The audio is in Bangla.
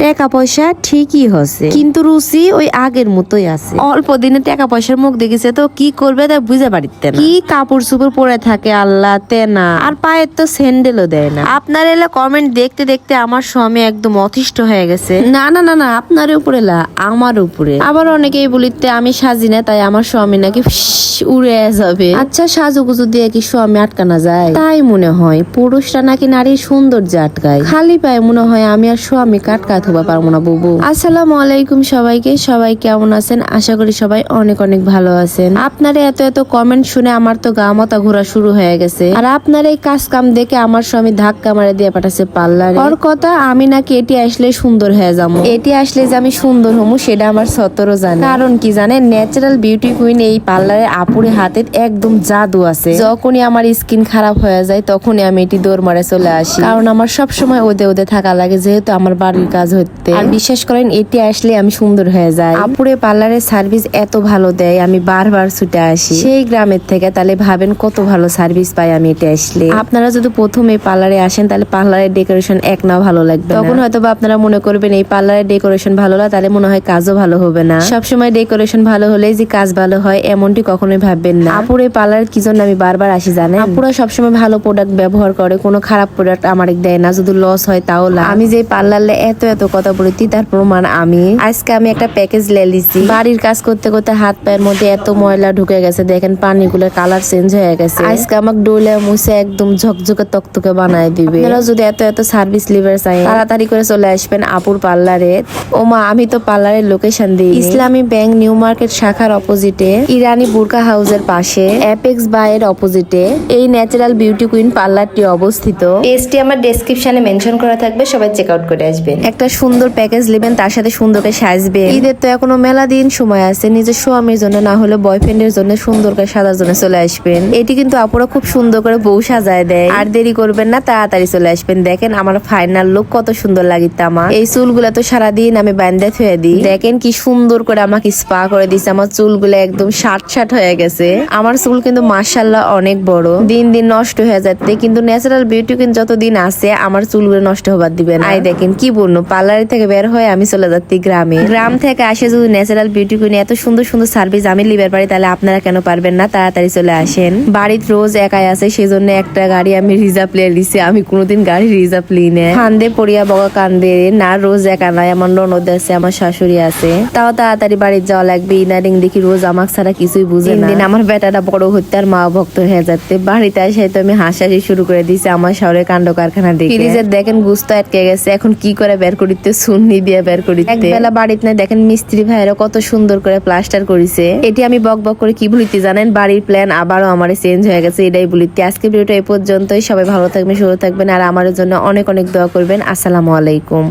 টাকা পয়সা ঠিকই হচ্ছে, কিন্তু রুচি ওই আগের মতোই আছে। অল্প দিনে টাকা পয়সার মুখ দেখেছে তো কি করবে তা বুঝে পারিতে না। কি কাপড় চোপড় পরে থাকে আল্লাহ তেনা, আর পায়ের তো স্যান্ডেলও দেয় না। আপনার এলা কমেন্ট দেখতে দেখতে আমার স্বামী একদম অতিষ্ঠ হয়ে গেছে। না না না না, আপনার উপরে লা, আমার উপরে। আবার অনেকেই বলিতে আমি সাজি না, তাই আমার স্বামী নাকি উড়ে যাবে। আচ্ছা, সাজুগুজু দিয়ে কি স্বামী আটকানো যায়? তাই মনে হয় পুরুষরা নাকি নারীর সৌন্দর্য আটকায়। খালি পায়ে মনে হয় আমি আর স্বামী কাটকাত হবা পারবো না বুবু। আসসালামু আলাইকুম সবাইকে, সবাই কেমন আছেন? আশা করি সবাই অনেক অনেক ভালো আছেন। আপনারা এত এত কমেন্ট শুনে আমার তো গা মাথা ঘোরা শুরু হয়ে গেছে। আর আপনার এই কাজ কাম দেখে আমার স্বামী ধাক্কা মারে দিয়ে পাঠাচ্ছে পার্লারে। ওর কথা আমি নাকি এটি আসলে সুন্দর হয়ে যাবো, এটি আসলে যে আমি সুন্দর হমু সেটা আমার সতরও জানে। কারণ কি জানেন, ন্যাচারাল বিউটি কুইন এই পার্লারে আপুরে হাতে একদম জাদু আছে। যখনই আমার স্কিন খারাপ হয়ে যায় তখনই আমি এটি দৌড় মারে চলে আসি, কারণ আমার সব সময় ওদে ওদে থাকা লাগে, যেহেতু আমার বাড়ির কাজ হতে। আর বিশ্বাস করেন এটি আসলে আমি সুন্দর হয়ে যাই। আপুরে পার্লারের সার্ভিস এত ভালো দেয়, আমি বারবার ছুটে আসি সেই গ্রামের থেকে। তাহলে ভাবেন কত ভালো সার্ভিস পাই আমি এটি আসলে। আপনারা যদি প্রথমে পার্লারে আসেন তাহলে পার্লারের ডেকোরেশন এক না ভালো লাগবে, তখন হয়তো আপনারা মনে করবেন এই পার্লারের ডেকোরেশন ভালো না, তাহলে মনে হয় কাজও ভালো হবে না। সবসময় ডেকোরেশন ভালো হলে যে কাজ ভালো হয় এমনটি কখনোই ভাববেন না। আপুরে পার্লার কি জন্য আমি বারবার আসি জানেন? আপুরা সবসময় ভালো প্রোডাক্ট ব্যবহার করে, কোনো খারাপ প্রোডাক্ট আমার দেয় না। যদি লস হয় তাও আমি যে পার্লারে এত এত কথা বলতি তার প্রমাণ আমি আজকে আমি একটা প্যাকেজ লেলিছি। বাড়ির কাজ করতে করতে হাত পায়ের মধ্যে এত ময়লা ঢুকে গেছে, দেখেন পানিগুলোর কালার চেঞ্জ হয়ে গেছে। আজকে আমাকে ডোলে মুছে একদম ঝকঝকে তকতকে বানায় দিবে। আপনারা যদি এত এত সার্ভিস লিভার চাই তাড়াতাড়ি করে চলে আসবেন আপুর পার্লারে। ও মা, আমি তো পার্লারের লোকেশন দিই, ইসলামী ব্যাংক নিউ মার্কেট শাখার অপোজিটে, ইরানি বুরকা হাউসের পাশে, অ্যাপেক্স বায়ের অপোজিটে এই ন্যাচারাল বিউটি কুইন পার্লারটি অবস্থিত। পেজটি আমার ডেসক্রিপশনে মেনশন করা থাকবে, সবাই চেক আউট করে আসবেন। একটা সুন্দর প্যাকেজ নেবেন, তার সাথে সুন্দর করে সাজবেন। ঈদের তো এখনো মেলা দিন সময় আছে, নিজের স্বামীর জন্য না হলে বয়ফ্রেন্ডের জন্য সুন্দর করে সাজার জন্য চলে আসবেন। এটি কিন্তু আপুরা খুব সুন্দর করে বউ সাজায় দেয়। আর দেরি করবেন না, তাড়াতাড়ি চলে আসবেন। দেখেন আমার ফাইনাল লুক কত সুন্দর লাগিতে। আমার এই চুলগুলা তো সারাদিন আমি বান্ধে থুয়ে দিই, দেখেন কি সুন্দর করে আমাকে স্পা করে দিচ্ছে। আমার চুলগুলো একদম শার্ট হয়ে গেছে। আমার চুল কিন্তু মাশাআল্লাহ অনেক বড়, দিন দিন নষ্ট হয়ে যাচ্ছে, কিন্তু ন্যাচারাল বিউটি কুইন যতদিন আছে আমার চুলগুলো নষ্ট হবার দিবে না। দেখেন কি বলবো, পার্লার থেকে বের হয়ে আমি চলে যাচ্ছি গ্রামে। গ্রাম থেকে আসে যদি ন্যাচারাল বিউটি কুইন এত সুন্দর সুন্দর সার্ভিস আমি লিবার পারি, তাহলে আপনারা কেন পারবেন না? তাড়াতাড়ি চলে আসেন। বাড়িতে রোজ একাই আছে, সেজন্য একটা গাড়ি আমি রিজার্ভ লিয়ে দিছি। আমি কোনোদিন গাড়ি রিজার্ভ লি না, কান্দে পড়িয়া বগা কান্দে না। রোজ একা নাই, আমার ননদ আছে, আমার শাশুড়ি আছে, তাও তাড়াতাড়ি বাড়িতে যাওয়া লাগবে। ইনারিং দেখি রোজ আমাক ছাড়া কিছুই বুঝে না। আমার বেটাটা বড় হতে আর মা ভক্ত হয়ে যাচ্ছে। বাড়িতে এসে তো আমি হাসাহাসি শুরু করে দিছি আমার শহরের কাণ্ড কারখানা দেখে। ফ্রিজের দেখেন গুস্ত আটকে গেছে, এখন কি করে বের করিতে? সুন্নি দিয়ে বের করিতে। একবেলা বাড়িতে না, দেখেন মিস্ত্রি ভাইরা কত সুন্দর করে প্লাস্টার করেছে। এটি আমি বক বক করে কি বলিতে জানেন, বাড়ির প্ল্যান আবারও আমার চেঞ্জ হয়ে গেছে, এটাই বলিতে। আজকে ভিডিওটা এই পর্যন্তই। সবাই ভালো থাকবেন, সুস্থ থাকবেন, আর আমার জন্য অনেক অনেক দোয়া করবেন। আসসালামু আলাইকুম।